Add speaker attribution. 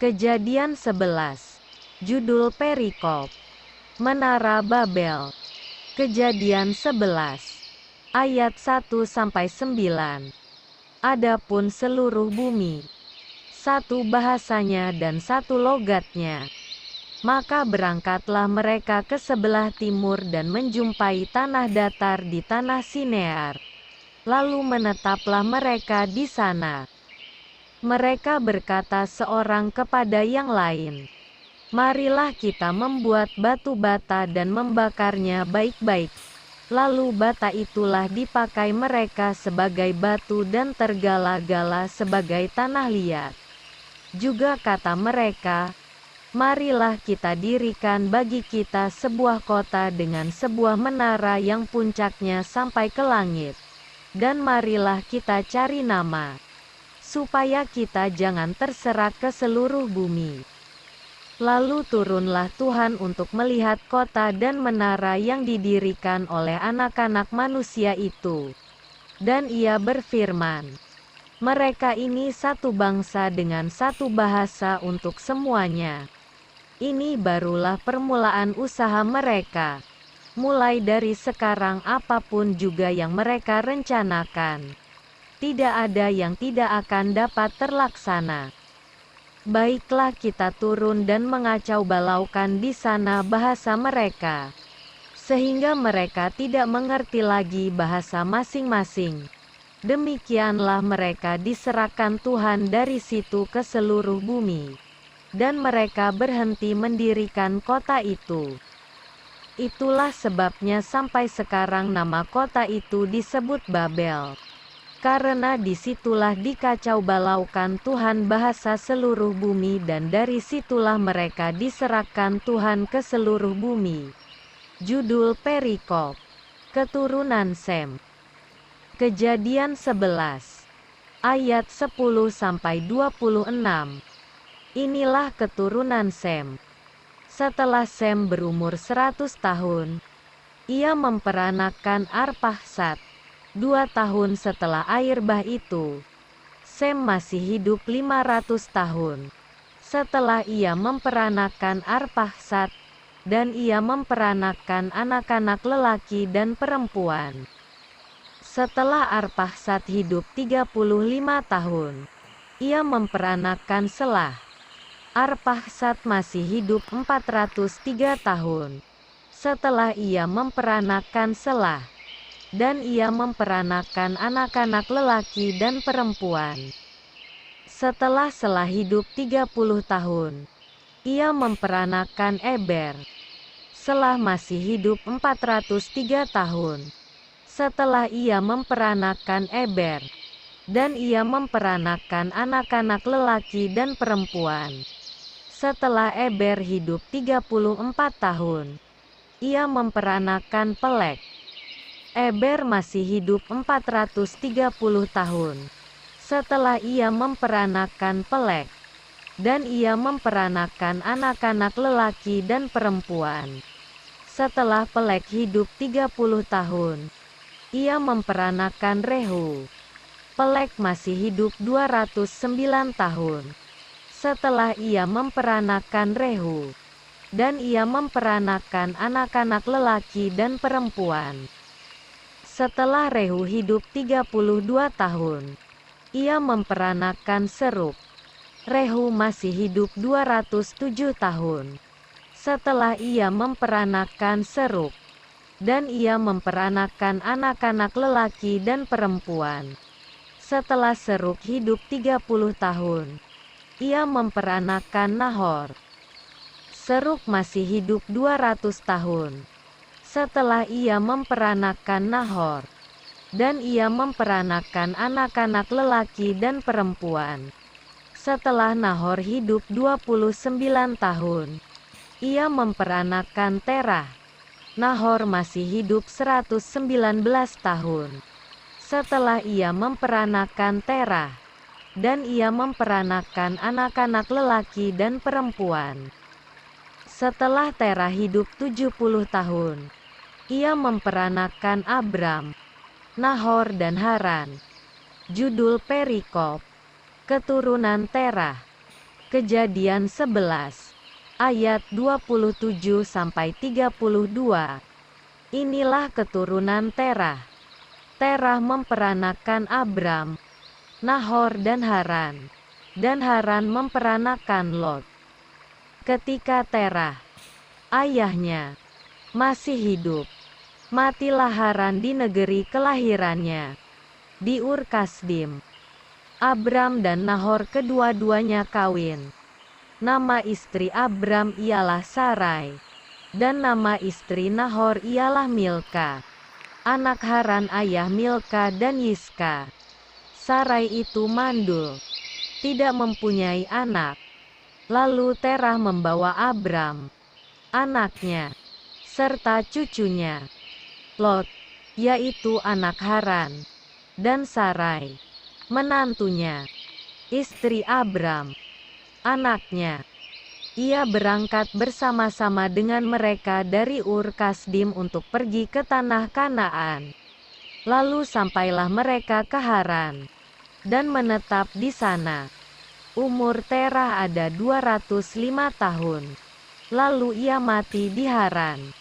Speaker 1: Kejadian 11. Judul perikop. Menara Babel. Kejadian 11. Ayat 1-9. Adapun seluruh bumi, satu bahasanya dan satu logatnya. Maka berangkatlah mereka ke sebelah timur dan menjumpai tanah datar di tanah Sinear. Lalu menetaplah mereka di sana. Mereka berkata seorang kepada yang lain, "Marilah kita membuat batu bata dan membakarnya baik-baik." Lalu bata itulah dipakai mereka sebagai batu dan tergala-gala sebagai tanah liat. Juga kata mereka, "Marilah kita dirikan bagi kita sebuah kota dengan sebuah menara yang puncaknya sampai ke langit. Dan marilah kita cari nama, supaya kita jangan terserak ke seluruh bumi." Lalu turunlah Tuhan untuk melihat kota dan menara yang didirikan oleh anak-anak manusia itu. Dan ia berfirman, "Mereka ini satu bangsa dengan satu bahasa untuk semuanya. Ini barulah permulaan usaha mereka. Mulai dari sekarang apapun juga yang mereka rencanakan, tidak ada yang tidak akan dapat terlaksana. Baiklah kita turun dan mengacau balaukan di sana bahasa mereka, sehingga mereka tidak mengerti lagi bahasa masing-masing." Demikianlah mereka diserahkan Tuhan dari situ ke seluruh bumi. Dan mereka berhenti mendirikan kota itu. Itulah sebabnya sampai sekarang nama kota itu disebut Babel. Karena disitulah dikacau balaukan Tuhan bahasa seluruh bumi, dan dari situlah mereka diserahkan Tuhan ke seluruh bumi. Judul perikop. Keturunan Sem. Kejadian 11. Ayat 10-26. Inilah keturunan Sem. Setelah Sem berumur 100 tahun, ia memperanakkan Arpahsad. 2 tahun setelah air bah itu, Sem masih hidup 500 tahun. Setelah ia memperanakkan Arpahsad, dan ia memperanakkan anak-anak lelaki dan perempuan. Setelah Arpahsad hidup 35 tahun, ia memperanakkan Selah. Arpahsad masih hidup 403 tahun. Setelah ia memperanakkan Selah, dan ia memperanakkan anak-anak lelaki dan perempuan. Setelah Selah hidup 30 tahun, ia memperanakkan Eber. Selah masih hidup 403 tahun. Setelah ia memperanakkan Eber, dan ia memperanakkan anak-anak lelaki dan perempuan. Setelah Eber hidup 34 tahun, ia memperanakkan Pelek. Eber masih hidup 430 tahun. Setelah ia memperanakkan Pelek, dan ia memperanakkan anak-anak lelaki dan perempuan. Setelah Pelek hidup 30 tahun, ia memperanakkan Rehu. Pelek masih hidup 209 tahun. Setelah ia memperanakkan Rehu, dan ia memperanakkan anak-anak lelaki dan perempuan. Setelah Rehu hidup 32 tahun, ia memperanakkan Serug. Rehu masih hidup 207 tahun. Setelah ia memperanakkan Serug, dan ia memperanakkan anak-anak lelaki dan perempuan. Setelah Serug hidup 30 tahun, ia memperanakkan Nahor. Serug masih hidup 200 tahun. Setelah ia memperanakkan Nahor, dan ia memperanakkan anak-anak lelaki dan perempuan. Setelah Nahor hidup 29 tahun, ia memperanakkan Terah. Nahor masih hidup 119 tahun. Setelah ia memperanakkan Terah, dan ia memperanakkan anak-anak lelaki dan perempuan. Setelah Terah hidup 70 tahun, ia memperanakkan Abram, Nahor dan Haran. Judul perikop. Keturunan Terah. Kejadian 11 ayat 27-32. Inilah keturunan Terah. Terah memperanakan Abram, Nahor dan Haran. Dan Haran memperanakan Lot. Ketika Terah, ayahnya, masih hidup, matilah Haran di negeri kelahirannya, di Ur Kasdim. Abram dan Nahor kedua-duanya kawin. Nama istri Abram ialah Sarai, dan nama istri Nahor ialah Milka. Anak Haran ayah Milka dan Yiska. Sarai itu mandul, tidak mempunyai anak. Lalu Terah membawa Abram, anaknya, serta cucunya, Lot, yaitu anak Haran, dan Sarai, menantunya, istri Abram, anaknya. Ia berangkat bersama-sama dengan mereka dari Ur Kasdim untuk pergi ke tanah Kanaan. Lalu sampailah mereka ke Haran, dan menetap di sana. Umur Terah ada 205 tahun. Lalu ia mati di Haran.